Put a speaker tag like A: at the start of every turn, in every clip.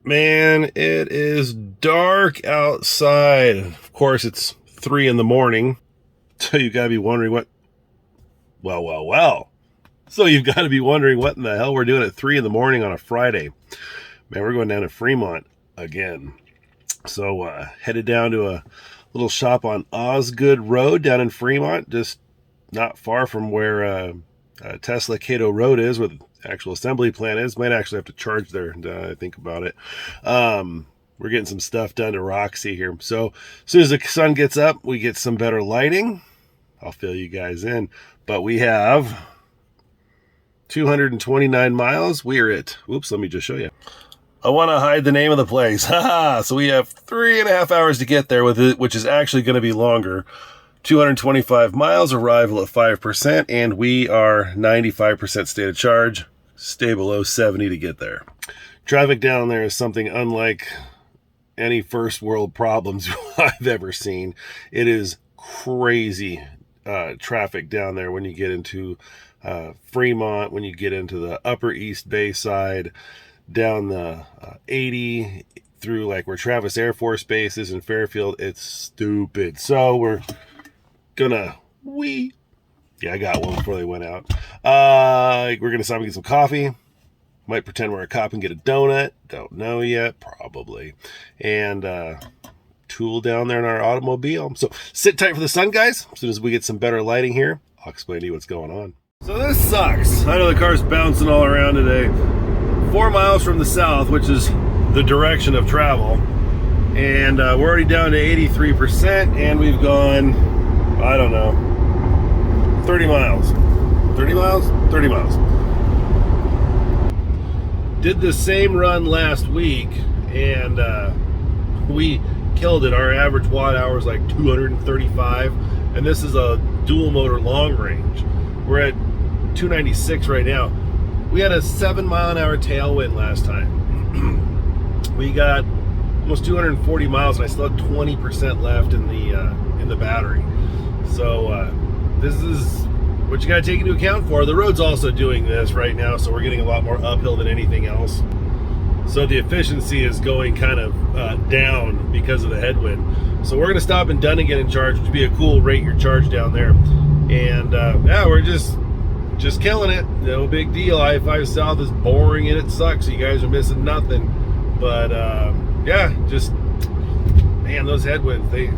A: Man, it is dark outside. Of course, it's 3 in the morning. So you've got to be wondering what... Well. So you've got to be wondering what in the hell we're doing at 3 in the morning on a Friday. Man, we're going down to Fremont again. So headed down to a little shop on Osgood Road down in Fremont, just not far from where Tesla Cato Road is, where the actual assembly plant is. Might actually have to charge there, I think about it. We're getting some stuff done to Roxy here. So as soon as the sun gets up, we get some better lighting. I'll fill you guys in. But we have 229 miles. We're at, whoops, let me just show you. I want to hide the name of the place. So we have 3.5 hours to get there with it, which is actually going to be longer. 225 miles, arrival at 5%, and we are 95% state of charge. Stay below 70 to get there. Traffic down there is something unlike any first world problems I've ever seen. It is crazy traffic down there when you get into Fremont, when you get into the Upper East Bay side, down the 80 through like where Travis Air Force Base is in Fairfield. It's stupid. So we're gonna yeah, I got one before they went out. We're gonna stop and get some coffee. Might pretend we're a cop and get a donut. Don't know yet. Probably. And tool down there in our automobile. So sit tight for the sun, guys. As soon as we get some better lighting here, I'll explain to you what's going on. So this sucks. I know the car's bouncing all around today. 4 miles from the south, which is the direction of travel. And we're already down to 83%, and we've gone, I don't know, 30 miles. 30 miles? 30 miles. Did the same run last week, and we killed it. Our average watt hour is like 235, and this is a dual motor long range. We're at 296 right now. We had a 7-mile-an-hour tailwind last time. We got almost 240 miles, and I still have 20% left in the battery. So this is what you got to take into account for. The road's also doing this right now, so we're getting a lot more uphill than anything else. So the efficiency is going kind of down because of the headwind. So we're going to stop in Dunnigan and charge, which would be a cool rate your charge down there. And yeah, we're just killing it. No big deal. I-5 South is boring and it sucks. So you guys are missing nothing. But yeah, just, man, those headwinds, they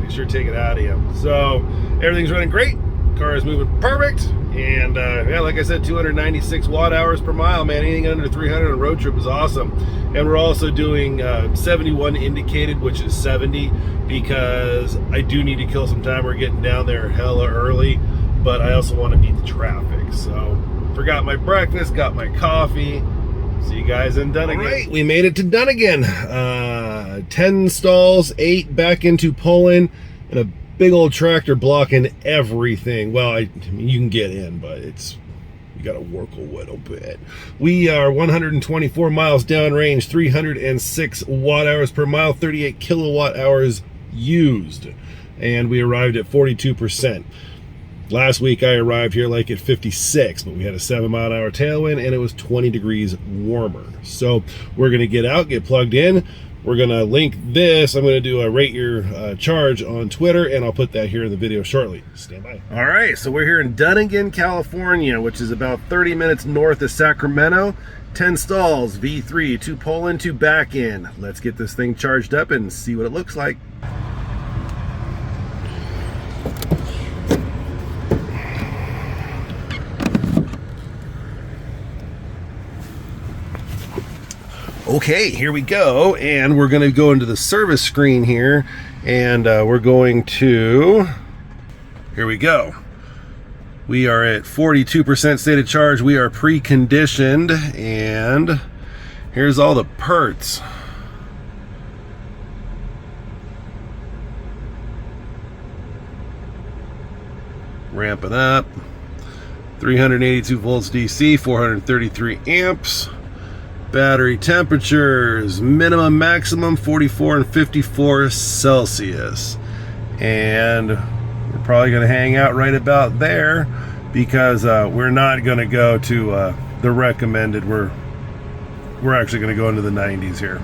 A: sure take it out of you. So everything's running great. Car is moving perfect. And yeah, like I said, 296 watt hours per mile, man. Anything under 300 on a road trip is awesome. And we're also doing 71 indicated, which is 70, because I do need to kill some time. We're getting down there hella early, but I also want to beat the traffic. So forgot my breakfast, got my coffee. See you guys in Dunnigan. All right, we made it to Dunnigan. 10 stalls, 8 back into Poland, and a big old tractor blocking everything. Well, I mean, you can get in, but you got to work a little bit. We are 124 miles downrange, 306 watt hours per mile, 38 kilowatt hours used, and we arrived at 42%. Last week I arrived here like at 56, but we had a 7-mile-an-hour tailwind and it was 20 degrees warmer. So we're going to get out, get plugged in. We're going to link this. I'm going to do a rate your charge on Twitter, and I'll put that here in the video shortly. Stand by. All right, so we're here in Dunnigan, California, which is about 30 minutes north of Sacramento. 10 stalls, V3, 2 pull-in, 2 back-in. Let's get this thing charged up and see what it looks like. Okay, here we go, and we're going to go into the service screen here, and we're going to, here we go. We are at 42% state of charge. We are pre-conditioned, and here's all the perts. Ramping up. 382 volts DC, 433 amps. Battery temperatures, minimum, maximum, 44 and 54 Celsius. And we're probably going to hang out right about there because we're not going to go to the recommended. We're we're actually going to go into the 90s here.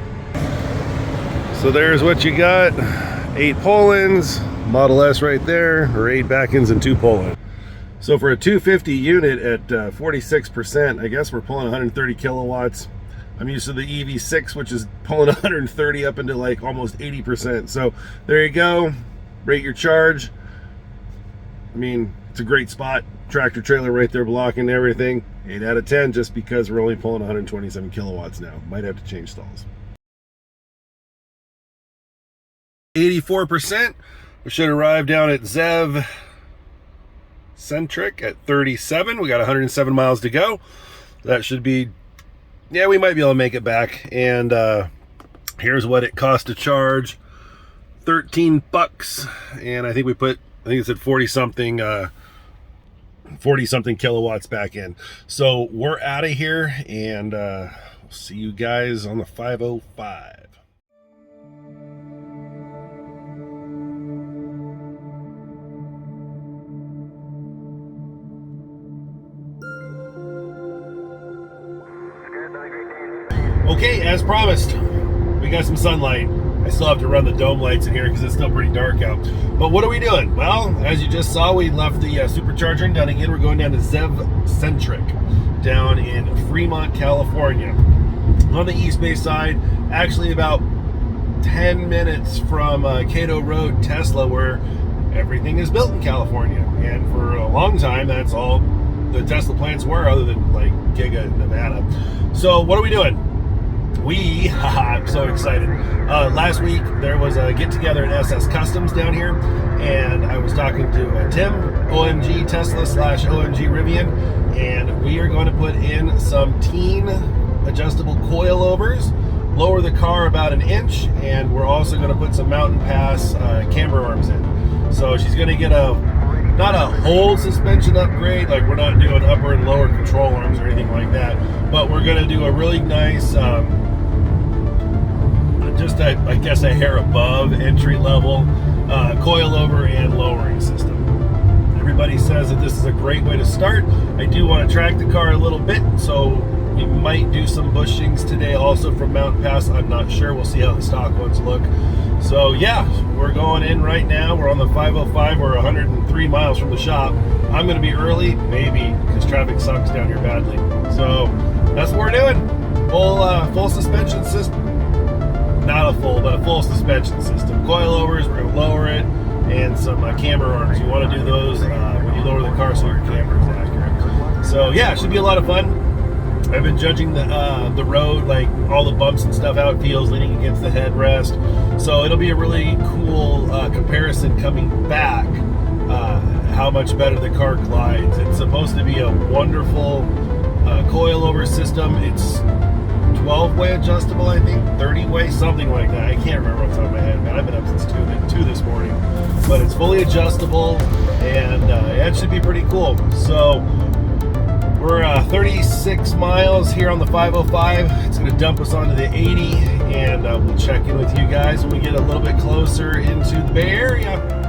A: So there's what you got. 8 pull-ins, Model S right there, or 8 back-ins and 2 pull-ins. So for a 250 unit at 46%, I guess we're pulling 130 kilowatts. I'm used to the EV6, which is pulling 130 up into like almost 80%. So there you go. Rate your charge. I mean, it's a great spot. Tractor trailer right there blocking everything. 8 out of 10 just because we're only pulling 127 kilowatts now. Might have to change stalls. 84%. We should arrive down at Zev Centric at 37. We got 107 miles to go. That should be, yeah, we might be able to make it back. And here's what it cost to charge. 13 bucks. And I think we put, I think it said 40 something kilowatts back in. So we're out of here, and we'll see you guys on the 505. Okay, as promised, we got some sunlight. I still have to run the dome lights in here because it's still pretty dark out. But what are we doing? Well, as you just saw, we left the Supercharging down again. We're going down to Zev Centric down in Fremont, California. On the East Bay side, actually about 10 minutes from Cato Road, Tesla, where everything is built in California. And for a long time, that's all the Tesla plants were, other than like Giga in Nevada. So what are we doing? I'm so excited. Last week there was a get together at SS Customs down here, and I was talking to Tim, OMG Tesla / OMG Rivian, and we are going to put in some Tein adjustable coilovers, lower the car about 1 inch, and we're also going to put some Mountain Pass camber arms in. So she's going to get not a whole suspension upgrade, like we're not doing upper and lower control arms or anything like that, but we're going to do a really nice just I guess a hair above entry level coilover and lowering system. Everybody says that this is a great way to start. I do want to track the car a little bit, so we might do some bushings today also from Mountain Pass. I'm not sure. We'll see how the stock ones look. So yeah, we're going in right now. We're on the 505. We're 103 miles from the shop. I'm going to be early, maybe, because traffic sucks down here badly. So that's what we're doing. Full suspension system. Not a full, but a full suspension system. Coilovers, we're going to lower it, and some camber arms. You want to do those when you lower the car so your camber is accurate. So yeah, it should be a lot of fun. I've been judging the road, like all the bumps and stuff, how it feels leaning against the headrest. So it'll be a really cool comparison coming back, how much better the car glides. It's supposed to be a wonderful coilover system. It's 12-way adjustable, I think, 30-way, something like that. I can't remember off the top of my head, man. I've been up since 2 this morning. But it's fully adjustable, and it should be pretty cool. So we're 36 miles here on the 505. It's going to dump us onto the 80, and we'll check in with you guys when we get a little bit closer into the Bay Area.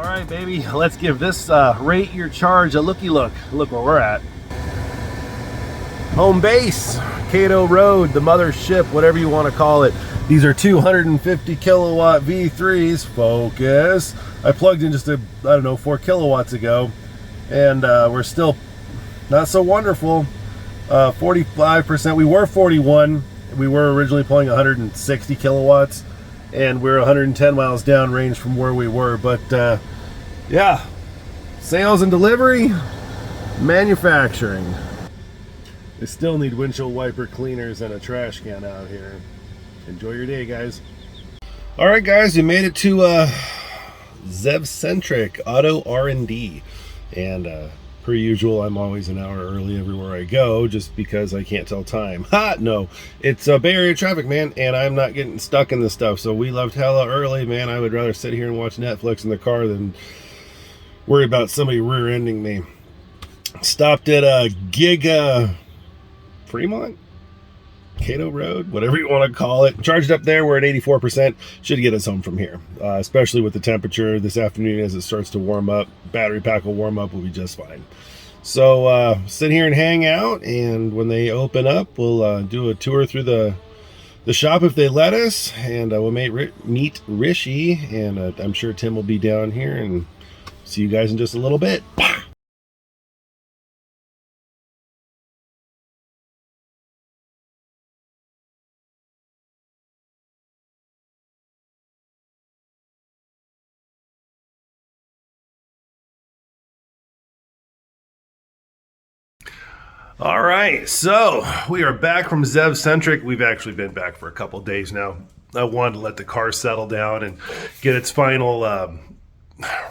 A: right, baby, let's give this Rate Your Charge a looky look. Look where we're at. Home base, Cato Road, the mothership, whatever you want to call it. These are 250 kilowatt V3s. Focus. I plugged in just I don't know, 4 kilowatts ago, and we're still not so wonderful. 45%. We were 41. We were originally pulling 160 kilowatts, and we're 110 miles downrange from where we were. But yeah, sales and delivery, manufacturing. They still need windshield wiper cleaners and a trash can out here. Enjoy your day, guys. All right, guys, we made it to Zev Centric Auto R&D, and per usual, I'm always an hour early everywhere I go, just because I can't tell time. Ha! No, it's Bay Area traffic, man, and I'm not getting stuck in this stuff. So we left hella early, man. I would rather sit here and watch Netflix in the car than worry about somebody rear-ending me. Stopped at Giga Fremont, Cato Road, whatever you want to call it. Charged up there. We're at 84%. Should get us home from here, especially with the temperature this afternoon as it starts to warm up. Battery pack will warm up. We'll be just fine. So sit here and hang out, and when they open up, we'll do a tour through the shop if they let us, and we'll meet Rishi, and I'm sure Tim will be down here, and see you guys in just a little bit. All right, so we are back from Zev Centric. We've actually been back for a couple days now. I wanted to let the car settle down and get its final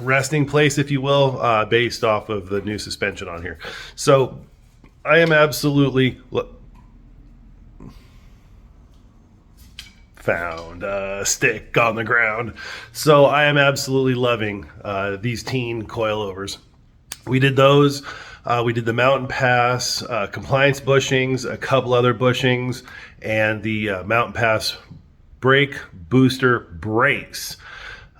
A: resting place, if you will, based off of the new suspension on here. So I am absolutely found a stick on the ground. So I am absolutely loving these Tein Coilovers. We did those. We did the Mountain Pass compliance bushings, a couple other bushings, and the Mountain Pass brake booster brakes.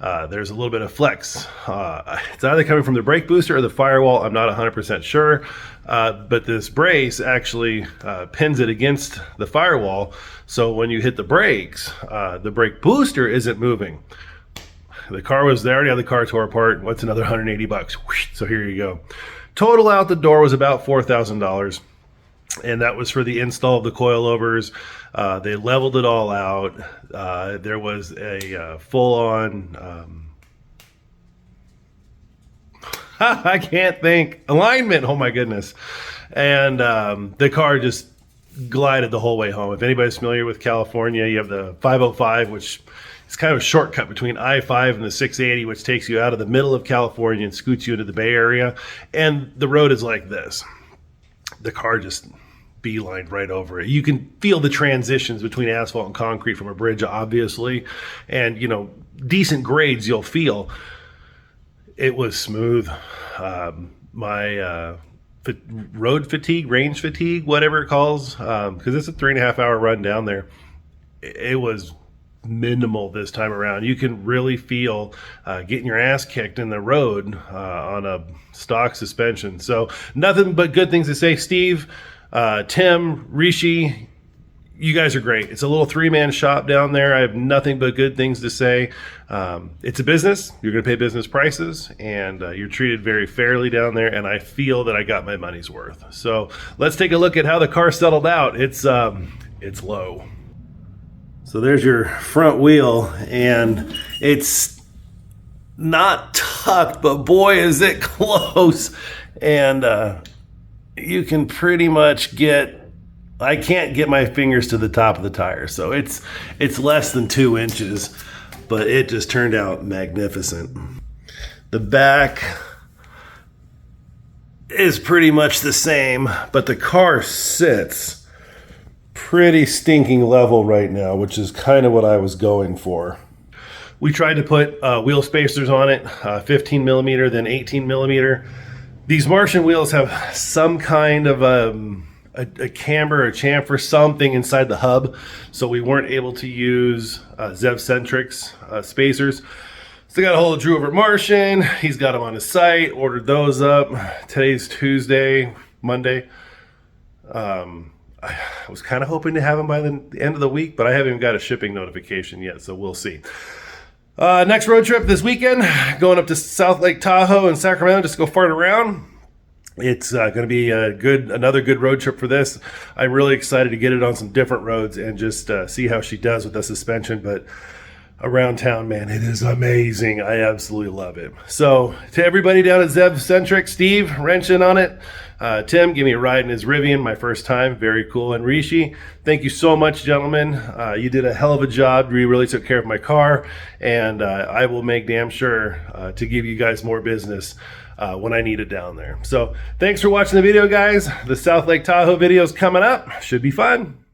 A: There's a little bit of flex. It's either coming from the brake booster or the firewall. I'm not 100% sure. But this brace actually pins it against the firewall. So when you hit the brakes, the brake booster isn't moving. The car was there. Already had the car tore apart. What's another $180? So here you go. Total out the door was about $4,000, and that was for the install of the coilovers. They leveled it all out. There was a full-on, I can't think, alignment, oh my goodness. And the car just glided the whole way home. If anybody's familiar with California, you have the 505, which it's kind of a shortcut between I-5 and the 680, which takes you out of the middle of California and scoots you into the Bay Area. And the road is like this. The car just beelined right over it. You can feel the transitions between asphalt and concrete from a bridge, obviously. And, you know, decent grades you'll feel. It was smooth. My road fatigue, range fatigue, whatever it calls, because it's a 3.5 hour run down there. It was minimal this time around. You can really feel getting your ass kicked in the road on a stock suspension. So nothing but good things to say. Steve, Tim, Rishi, you guys are great. It's a little 3-man shop down there. I have nothing but good things to say. It's a business. You're going to pay business prices, and you're treated very fairly down there, and I feel that I got my money's worth. So let's take a look at how the car settled out. It's low. So there's your front wheel, and it's not tucked, but boy, is it close. And you can pretty much I can't get my fingers to the top of the tire. So it's less than 2 inches, but it just turned out magnificent. The back is pretty much the same, but the car sits pretty stinking level right now, which is kind of what I was going for. We tried to put wheel spacers on it, 15 millimeter, then 18 millimeter. These Martian wheels have some kind of a camber or chamfer, something inside the hub, so we weren't able to use Zev Centric's spacers. So I got a hold of Drew over at Martian. He's got them on his site, ordered those up. Today's Tuesday, Monday. I was kind of hoping to have them by the end of the week, but I haven't even got a shipping notification yet, so we'll see. Next road trip this weekend, going up to South Lake Tahoe and Sacramento just to go fart around. It's going to be another good road trip for this. I'm really excited to get it on some different roads and just see how she does with the suspension. But around town, man, it is amazing. I absolutely love it. So to everybody down at Zev Centric, Steve wrenching on it. Tim, give me a ride in his Rivian, my first time. Very cool. And Rishi, thank you so much, gentlemen. You did a hell of a job. You really took care of my car. And I will make damn sure to give you guys more business when I need it down there. So thanks for watching the video, guys. The South Lake Tahoe video is coming up. Should be fun.